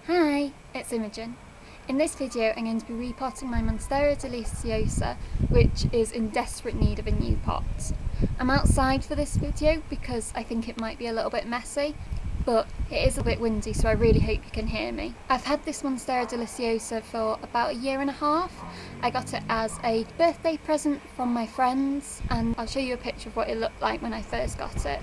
Hi, it's Imogen. In this video I'm going to be repotting my Monstera Deliciosa, which is in desperate need of a new pot. I'm outside for this video because I think it might be a little bit messy, but it is a bit windy, so I really hope you can hear me. I've had this Monstera Deliciosa for about a year and a half. I got it as a birthday present from my friends, and I'll show you a picture of what it looked like when I first got it.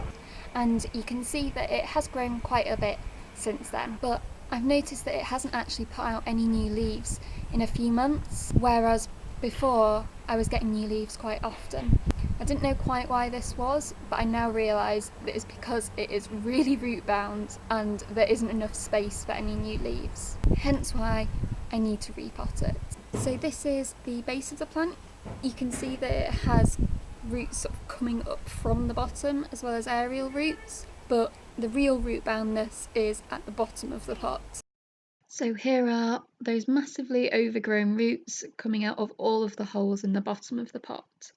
And you can see that it has grown quite a bit since then, but I've noticed that it hasn't actually put out any new leaves in a few months, whereas before I was getting new leaves quite often. I didn't know quite why this was, but I now realise that it's because it is really root bound and there isn't enough space for any new leaves. Hence why I need to repot it. So this is the base of the plant. You can see that it has roots sort of coming up from the bottom as well as aerial roots, but the real root boundness is at the bottom of the pot. So here are those massively overgrown roots coming out of all of the holes in the bottom of the pot.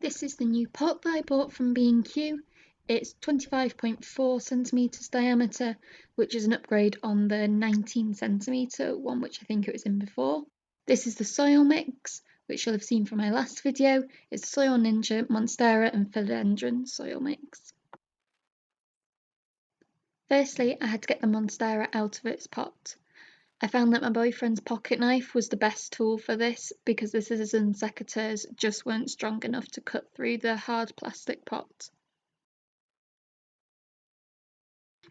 This is the new pot that I bought from B&Q. It's 25.4 centimetres diameter, which is an upgrade on the 19 centimetre one which I think it was in before. This is the soil mix, which you'll have seen from my last video. It's Soil Ninja, Monstera and Philodendron soil mix. Firstly, I had to get the Monstera out of its pot. I found that my boyfriend's pocket knife was the best tool for this because the scissors and secateurs just weren't strong enough to cut through the hard plastic pot.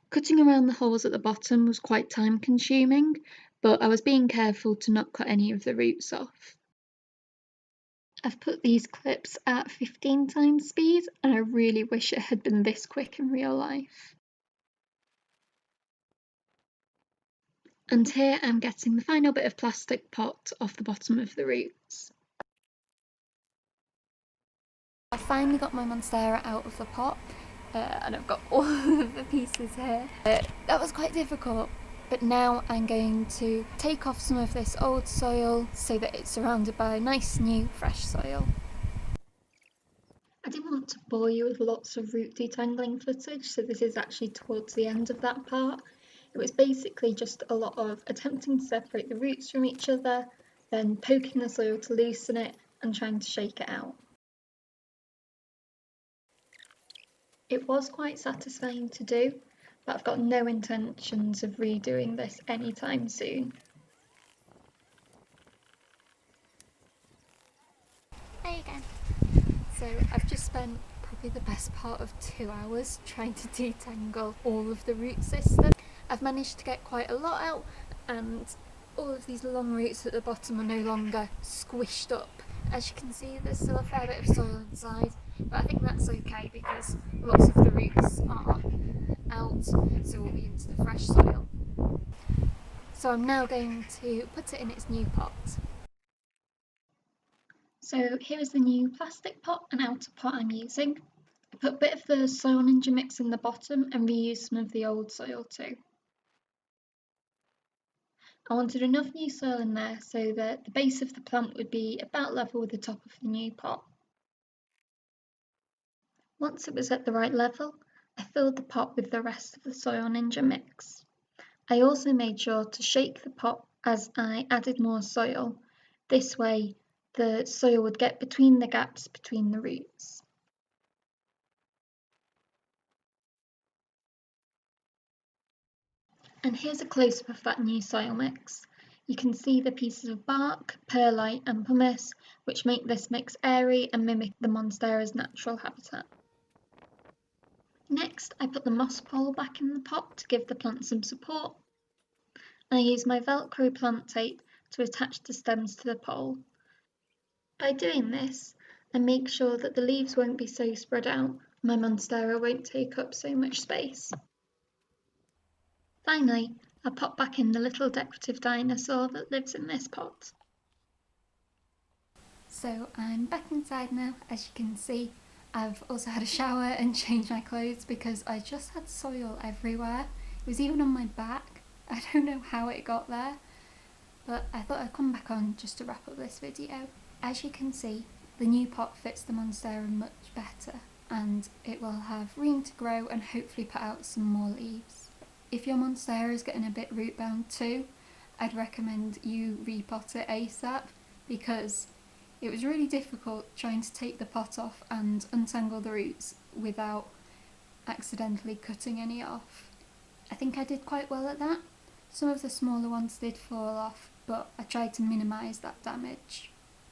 Cutting around the holes at the bottom was quite time consuming, but I was being careful to not cut any of the roots off. I've put these clips at 15 times speed and I really wish it had been this quick in real life. And here I'm getting the final bit of plastic pot off the bottom of the roots. I finally got my Monstera out of the pot and I've got all of the pieces here. That was quite difficult, but now I'm going to take off some of this old soil so that it's surrounded by nice new fresh soil. I didn't want to bore you with lots of root detangling footage, so this is actually towards the end of that part. It was basically just a lot of attempting to separate the roots from each other, then poking the soil to loosen it and trying to shake it out. It was quite satisfying to do, but I've got no intentions of redoing this anytime soon. Hey again. So I've just spent probably the best part of 2 hours trying to detangle all of the root system. I've managed to get quite a lot out, and all of these long roots at the bottom are no longer squished up. As you can see, there's still a fair bit of soil inside, but I think that's okay because lots of the roots are out, so we'll be into the fresh soil. So I'm now going to put it in its new pot. So here is the new plastic pot and outer pot I'm using. I put a bit of the Soil Ninja mix in the bottom and reused some of the old soil too. I wanted enough new soil in there so that the base of the plant would be about level with the top of the new pot. Once it was at the right level, I filled the pot with the rest of the Soil Ninja mix. I also made sure to shake the pot as I added more soil. This way, the soil would get between the gaps between the roots. And here's a close-up of that new soil mix. You can see the pieces of bark, perlite and pumice, which make this mix airy and mimic the Monstera's natural habitat. Next, I put the moss pole back in the pot to give the plant some support. And I use my Velcro plant tape to attach the stems to the pole. By doing this, I make sure that the leaves won't be so spread out, my Monstera won't take up so much space. Finally, I pop back in the little decorative dinosaur that lives in this pot. So I'm back inside now. As you can see, I've also had a shower and changed my clothes because I just had soil everywhere. It was even on my back. I don't know how it got there, but I thought I'd come back on just to wrap up this video. As you can see, the new pot fits the Monstera much better and it will have room to grow and hopefully put out some more leaves. if your Monstera is getting a bit root bound too, I'd recommend you repot it ASAP, because it was really difficult trying to take the pot off and untangle the roots without accidentally cutting any off. I think I did quite well at that. Some of the smaller ones did fall off, but I tried to minimise that damage.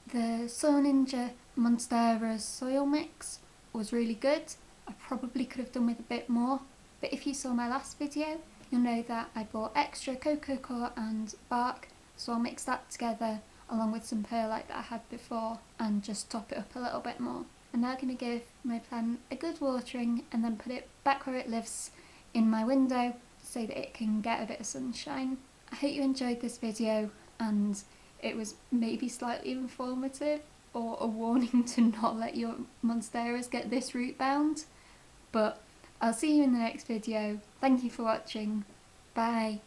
The Soil Ninja Monstera soil mix was really good. I probably could have done with a bit more, but if you saw my last video, you'll know that I bought extra cocoa coir and bark, so I'll mix that together along with some perlite that I had before and just top it up a little bit more. I'm now going to give my plant a good watering and then put it back where it lives in my window so that it can get a bit of sunshine. I hope you enjoyed this video and it was maybe slightly informative or a warning to not let your Monsteras get this root bound, but I'll see you in the next video. Thank you for watching. Bye.